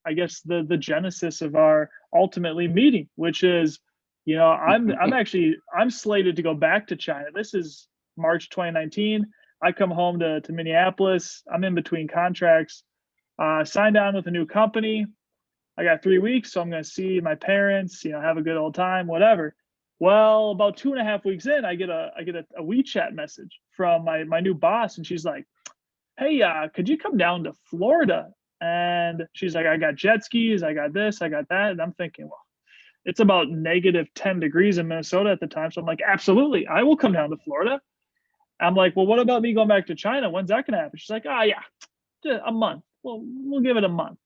I guess the genesis of our ultimately meeting, which is, I'm slated to go back to China. This is March 2019. I come home to Minneapolis. I'm in between contracts. Signed on with a new company. I got 3 weeks, so I'm going to see my parents. Have a good old time, whatever. Well, about 2.5 weeks in, I get a WeChat message from my new boss, and she's like, "Hey, could you come down to Florida?" And she's like, "I got jet skis, I got this, I got that." And I'm thinking, well, it's about -10 degrees in Minnesota at the time. So I'm like, absolutely, I will come down to Florida. I'm like, well, what about me going back to China? When's that going to happen? She's like, yeah, a month. Well, we'll give it a month.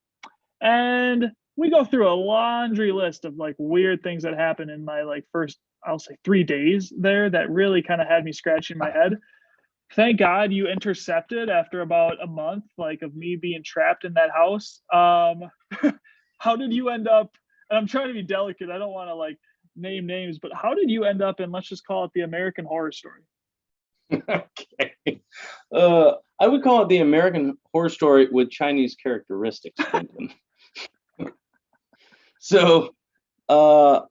And we go through a laundry list of like weird things that happened in my like first, I'll say 3 days there that really kind of had me scratching my head. Thank God you intercepted after about a month, like of me being trapped in that house. How did you end up? And I'm trying to be delicate. I don't want to like name names, but how did you end up in, let's just call it the American Horror Story? Okay. I would call it the American Horror Story with Chinese characteristics, Quentin. So, good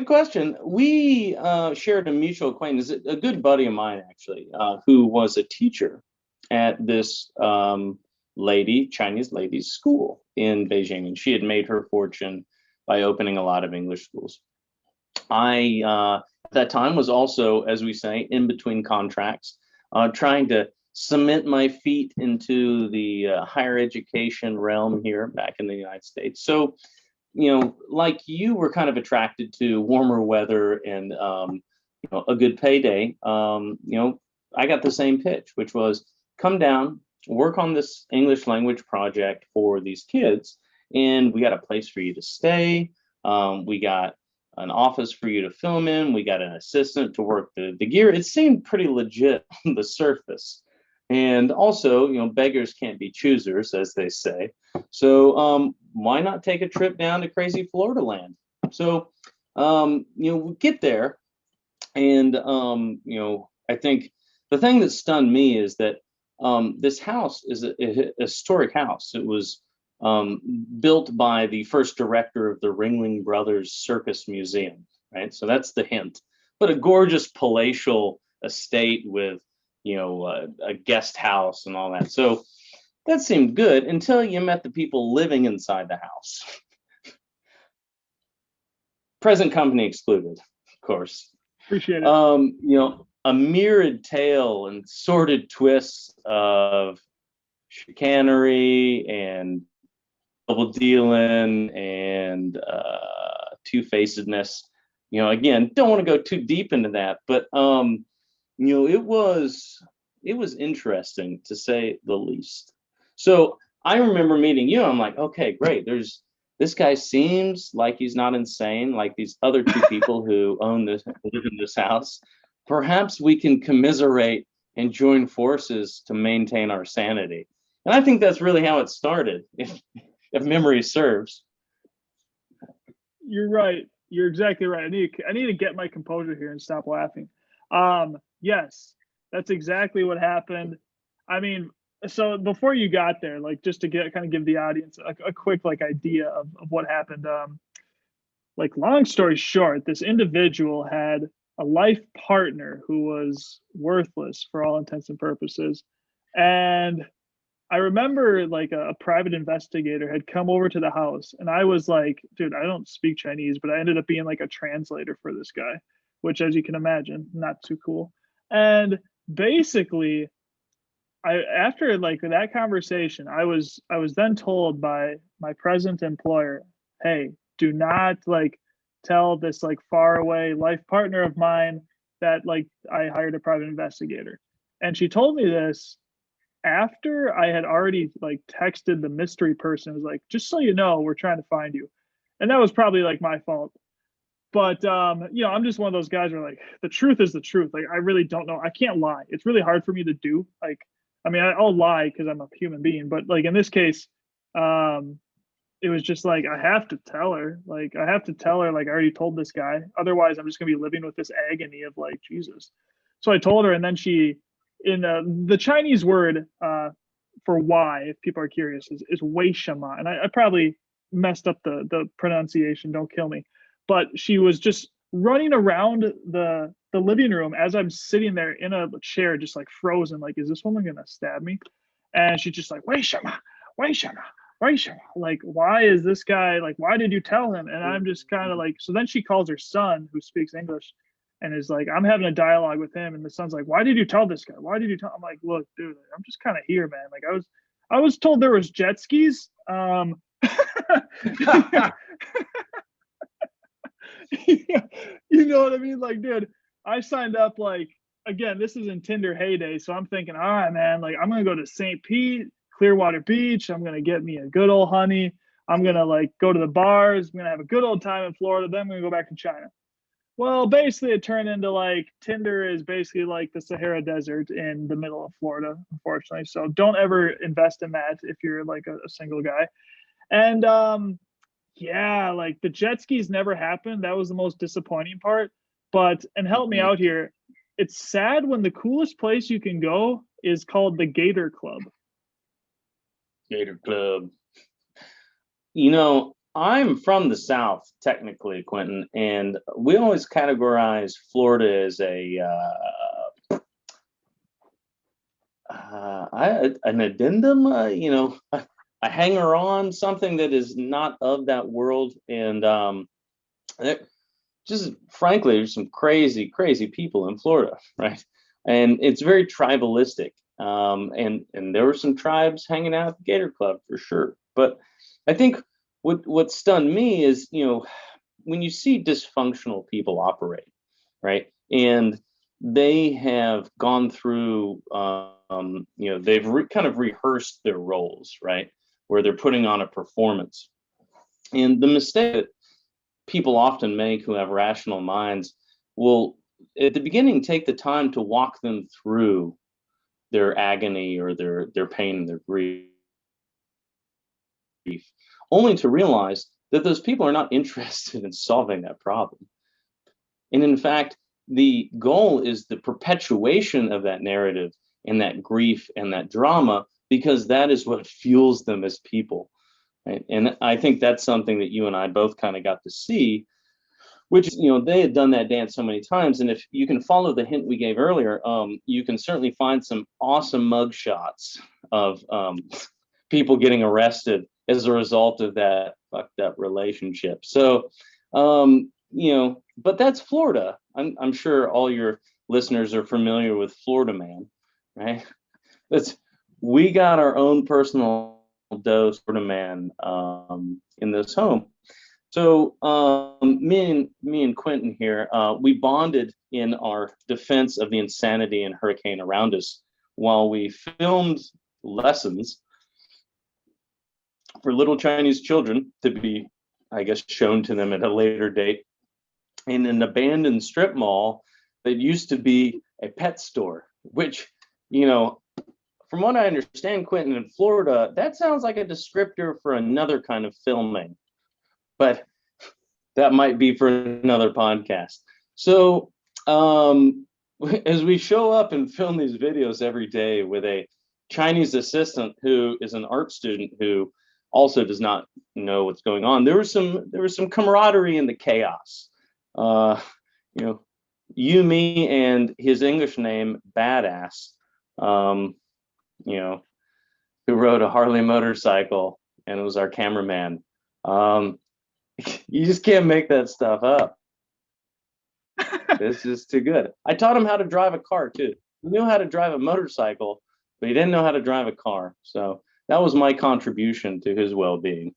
question. We shared a mutual acquaintance, a good buddy of mine, actually, who was a teacher at this Chinese lady's school in Beijing, and she had made her fortune by opening a lot of English schools. I, at that time, was also, as we say, in between contracts, trying to cement my feet into the higher education realm here back in the United States. So, like you were kind of attracted to warmer weather and, a good payday. I got the same pitch, which was come down, work on this English language project for these kids, and we got a place for you to stay. We got an office for you to film in. We got an assistant to work the gear. It seemed pretty legit on the surface. And also, beggars can't be choosers, as they say. So why not take a trip down to crazy Florida land? So, we get there. And, I think the thing that stunned me is that this house is a historic house. It was built by the first director of the Ringling Brothers Circus Museum, right? So that's the hint. But a gorgeous palatial estate with, a guest house and all that. So that seemed good until you met the people living inside the house. Present company excluded, of course. Appreciate it. A myriad tale and sordid twists of chicanery and double dealing and two-facedness. Again, don't want to go too deep into that, but it was interesting to say the least. So I remember meeting you. I'm like, okay, great. This guy seems like he's not insane, like these other two people who live in this house. Perhaps we can commiserate and join forces to maintain our sanity. And I think that's really how it started, if memory serves. You're right. You're exactly right. I need to get my composure here and stop laughing. Yes, that's exactly what happened. I mean, so before you got there, like just to give the audience a quick like idea of what happened. Like long story short, this individual had a life partner who was worthless for all intents and purposes. And I remember like a private investigator had come over to the house, and I was like, dude, I don't speak Chinese, but I ended up being like a translator for this guy, which, as you can imagine, not too cool. And basically, after like that conversation, I was then told by my present employer, hey, do not like tell this like far away life partner of mine that like I hired a private investigator. And she told me this after I had already like texted the mystery person. It was like, just so you know, we're trying to find you. And that was probably like my fault. But I'm just one of those guys where like the truth is the truth. Like I really don't know. I can't lie. It's really hard for me to do. Like, I mean, I'll lie because I'm a human being, but like in this case, it was just like I have to tell her. Like I have to tell her, like I already told this guy. Otherwise, I'm just gonna be living with this agony of like Jesus. So I told her, and then she, in the Chinese word, for Y, if people are curious, is Weishama. And I probably messed up the pronunciation. Don't kill me. But she was just running around the living room as I'm sitting there in a chair, just like frozen. Like, is this woman gonna stab me? And she's just like, Weishama, Weishama, Weishama. Like, why is this guy like? Why did you tell him? And I'm just kind of like. So then she calls her son, who speaks English, and is like, I'm having a dialogue with him, and the son's like, why did you tell this guy? Why did you tell? I'm like, look, dude, I'm just kind of here, man. Like, I was told there was jet skis. You know what I mean? Like, dude, I signed up, like, again, this is in Tinder heyday, so I'm thinking, all right, man, like, I'm gonna go to St. Pete, Clearwater Beach. I'm gonna get me a good old honey. I'm gonna like go to the bars. I'm gonna have a good old time in Florida. Then I'm gonna go back to China. Well, basically, it turned into like Tinder is basically like the Sahara Desert in the middle of Florida, unfortunately. So don't ever invest in that if you're like a single guy. And yeah, like the jet skis never happened. That was the most disappointing part. But and help me Mhm. out here. It's sad when the coolest place you can go is called the Gator Club. Gator Club. You know, I'm from the South, technically, Quentin, and we always categorize Florida as an addendum, a hanger on, something that is not of that world. And just frankly, there's some crazy, crazy people in Florida, right? And it's very tribalistic. And there were some tribes hanging out at the Gator Club for sure. But I think what stunned me is, when you see dysfunctional people operate, right? And they have gone through, they've kind of rehearsed their roles, right? Where they're putting on a performance. And the mistake that people often make who have rational minds will, at the beginning, take the time to walk them through their agony or their pain and their grief, only to realize that those people are not interested in solving that problem. And in fact, the goal is the perpetuation of that narrative and that grief and that drama, because that is what fuels them as people. Right? And I think that's something that you and I both kind of got to see, which, they had done that dance so many times. And if you can follow the hint we gave earlier, you can certainly find some awesome mug shots of people getting arrested as a result of that fucked up relationship. So, but that's Florida. I'm sure all your listeners are familiar with Florida Man, right? We got our own personal dose Florida Man in this home. So me and Quentin here, we bonded in our defense of the insanity and hurricane around us while we filmed lessons for little Chinese children to be, I guess, shown to them at a later date in an abandoned strip mall that used to be a pet store, which, from what I understand, Quentin, in Florida, that sounds like a descriptor for another kind of filming, but that might be for another podcast. So as we show up and film these videos every day with a Chinese assistant who is an art student who also does not know what's going on, there was some camaraderie in the chaos. You, me, and his English name, Badass, who rode a Harley motorcycle and was our cameraman. You just can't make that stuff up. It's just too good. I taught him how to drive a car too. He knew how to drive a motorcycle, but he didn't know how to drive a car. So that was my contribution to his well-being.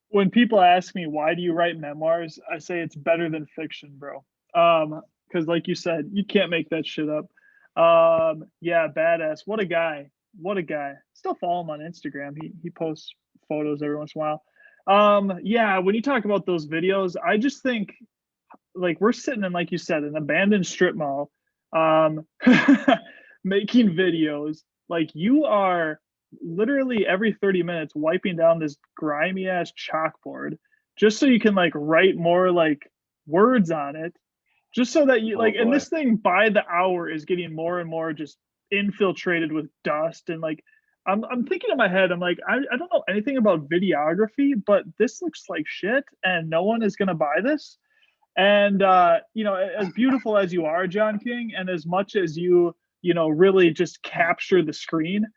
When people ask me why do you write memoirs, I say it's better than fiction, bro. Because like you said, you can't make that shit up. Yeah, Badass. What a guy. What a guy. Still follow him on Instagram. He posts photos every once in a while. Yeah, when you talk about those videos, I just think like we're sitting in, like you said, an abandoned strip mall, making videos. Like you are literally every 30 minutes wiping down this grimy ass chalkboard just so you can like write more like words on it, just so that you Oh like, and boy. this thing by the hour is getting more and more just infiltrated with dust and like I'm thinking in my head, I'm like, I don't know anything about videography, but this looks like shit and no one is gonna buy this. And as beautiful as you are, John King, and as much as you really just capture the screen,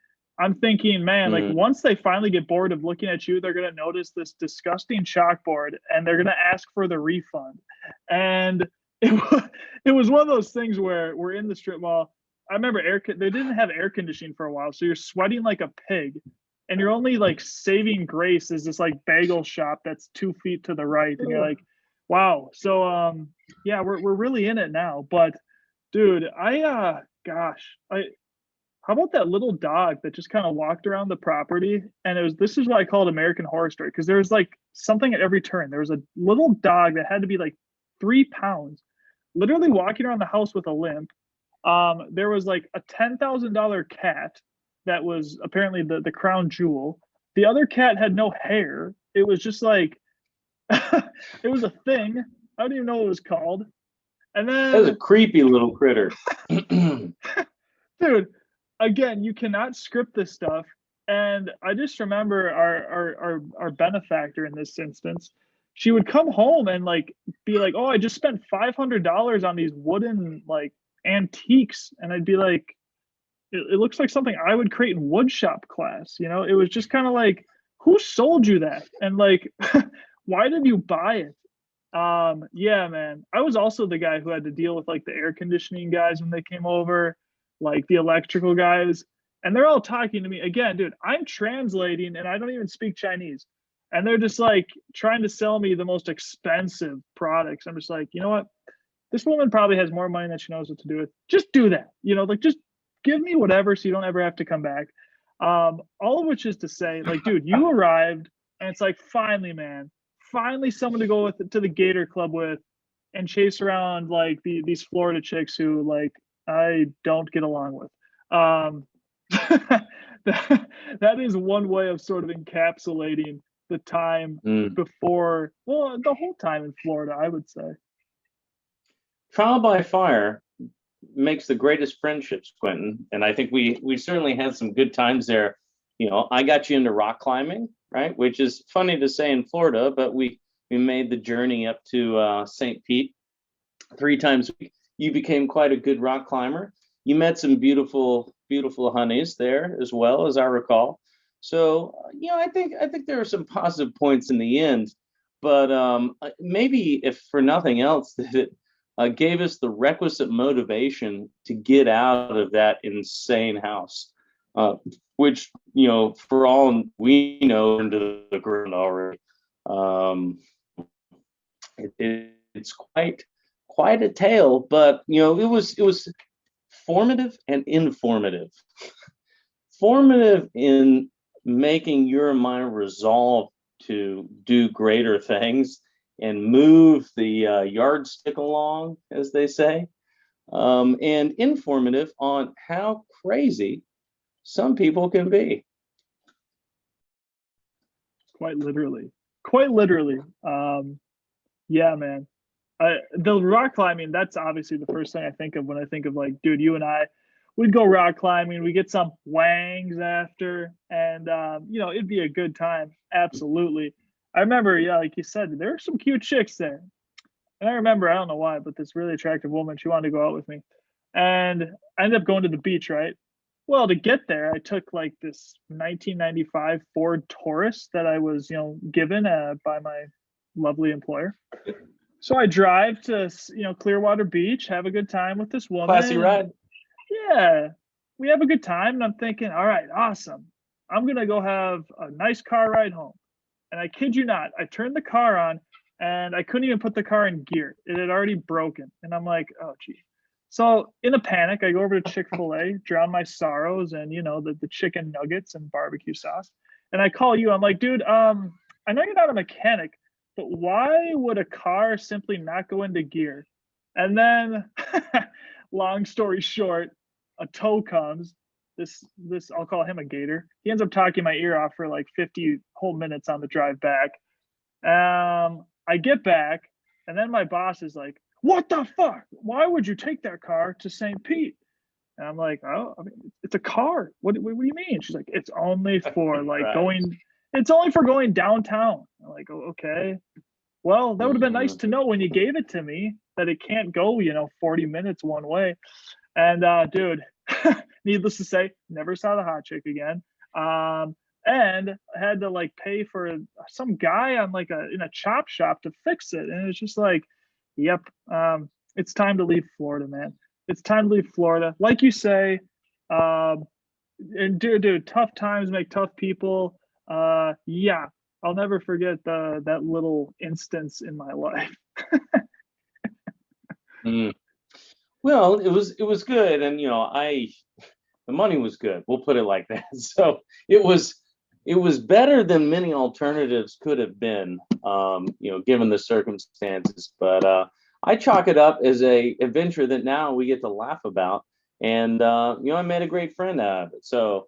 I'm thinking, man, like Mm. once they finally get bored of looking at you, they're gonna notice this disgusting chalkboard and they're gonna ask for the refund. And it was one of those things where we're in the strip mall. I remember they didn't have air conditioning for a while, so you're sweating like a pig, and you're only like saving grace is this like bagel shop that's 2 feet to the right, and you're like, wow. So yeah, we're really in it now. But dude, gosh, I how about that little dog that just kind of walked around the property? And this is what I call it American Horror Story, because there's like something at every turn. There was a little dog that had to be like 3 pounds, literally walking around the house with a limp. There was like a $10,000 cat that was apparently the crown jewel. The other cat had no hair. It was just like it was a thing. I don't even know what it was called. And That was a then, creepy little critter. dude, again, you cannot script this stuff. And I just remember our benefactor in this instance. She would come home and like be like, "Oh, I just spent $500 on these wooden like antiques," and I'd be like, "It looks like something I would create in woodshop class." It was just kind of like, "Who sold you that?" And like, why did you buy it? Yeah, man. I was also the guy who had to deal with like the air conditioning guys when they came over, like the electrical guys, and they're all talking to me again, dude. I'm translating and I don't even speak Chinese. And they're just like trying to sell me the most expensive products. I'm just like, you know what? This woman probably has more money than she knows what to do with. Just do that. Like just give me whatever so you don't ever have to come back. All of which is to say, like, dude, you arrived and it's like, finally, man, finally someone to go with to the Gator Club with and chase around like these Florida chicks who like I don't get along with. Um, that is one way of sort of encapsulating the time Mm. before, well, the whole time in Florida, I would say. Trial by fire makes the greatest friendships, Quentin. And I think we certainly had some good times there. I got you into rock climbing, right? Which is funny to say in Florida, but we made the journey up to St. Pete 3 times a week. You became quite a good rock climber. You met some beautiful, beautiful honeys there as well, as I recall. So I think there are some positive points in the end, but maybe if for nothing else, that it gave us the requisite motivation to get out of that insane house, which for all we know, into the ground already. Um, it's quite a tale, but it was formative and informative. Formative in making your mind resolve to do greater things and move the yardstick along, as they say, and informative on how crazy some people can be. Quite literally. Yeah, man. The rock climbing, that's obviously the first thing I think of when I think of like, dude, you and I, we'd go rock climbing, we get some wangs after, and it'd be a good time. Absolutely. I remember, yeah, like you said, there were some cute chicks there. And I remember, I don't know why, but this really attractive woman, she wanted to go out with me. And I ended up going to the beach, right? Well, to get there, I took like this 1995 Ford Taurus that I was, given by my lovely employer. So I drive to, Clearwater Beach, have a good time with this woman, Classy and ride. yeah, we have a good time. And I'm thinking, all right, awesome. I'm gonna go have a nice car ride home. And I kid you not, I turned the car on and I couldn't even put the car in gear. It had already broken. And I'm like, oh gee. So in a panic, I go over to Chick-fil-A, drown my sorrows and the chicken nuggets and barbecue sauce. And I call you. I'm like, dude, I know you're not a mechanic, but why would a car simply not go into gear? And then long story short, a tow comes. This I'll call him a gator. He ends up talking my ear off for like 50 whole minutes on the drive back. I get back, and then my boss is like, "What the fuck? Why would you take that car to St. Pete?" And I'm like, oh, I mean, it's a car. What do you mean? She's like, it's only for like Right. it's only for going downtown. I'm like, oh, okay. Well, that would have been nice Mhm. to know when you gave it to me that it can't go, 40 minutes one way. And dude, needless to say, never saw the hot chick again. Um, and I had to like pay for some guy on like in a chop shop to fix it. And it's just like, yep, it's time to leave Florida, man. It's time to leave Florida. Like you say, um, and dude, tough times make tough people. Yeah, I'll never forget that little instance in my life. Mm. Well, it was good, and I the money was good. We'll put it like that. So it was better than many alternatives could have been, given the circumstances. But I chalk it up as a adventure that now we get to laugh about, and I made a great friend out of it. So